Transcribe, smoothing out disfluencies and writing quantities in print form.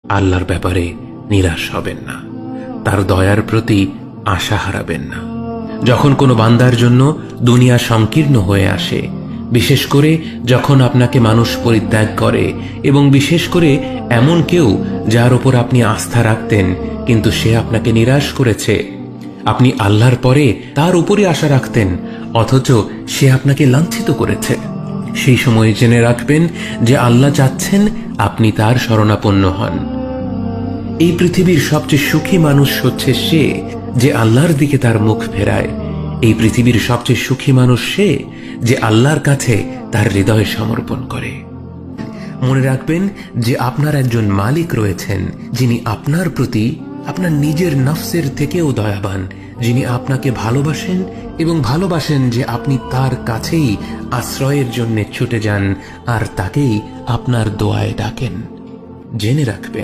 আল্লাহর ব্যাপারে নিরাশ হবেন না, তার দয়ার প্রতি আশা হারাবেন না। যখন কোনো বান্দার জন্য দুনিয়া সংকীর্ণ হয়ে আসে, বিশেষ করে যখন আপনাকে মানুষ পরিত্যাগ করে, এবং বিশেষ করে এমন কেউ যার উপর আপনি আস্থা রাখতেন কিন্তু সে আপনাকে নিরাশ করেছে, আপনি আল্লাহর পরে তার উপরই আশা রাখতেন অথচ সে আপনাকে লাঞ্ছিত করেছে, সেই সময় জেনে রাখবেন যে আল্লাহ চাচ্ছেন আপনি তার শরণাপন্ন হন। এই পৃথিবীর সবচেয়ে সুখী মানুষ হচ্ছে সে যে আল্লাহর দিকে তার মুখ ফেরায়। এই পৃথিবীর সবচেয়ে সুখী মানুষ সে যে আল্লাহর কাছে তার হৃদয় সমর্পণ করে। মনে রাখবেন যে আপনার একজন মালিক রয়েছেন যিনি আপনার প্রতি আপনার নিজের নফসের থেকেও দয়াবান, যিনি আপনাকে ভালোবাসেন এবং ভালোবাসেন যে আপনি তার কাছেই আশ্রয়ের জন্য ছুটে যান আর তাকেই আপনার দোয়ায় ডাকেন। জেনে রাখবেন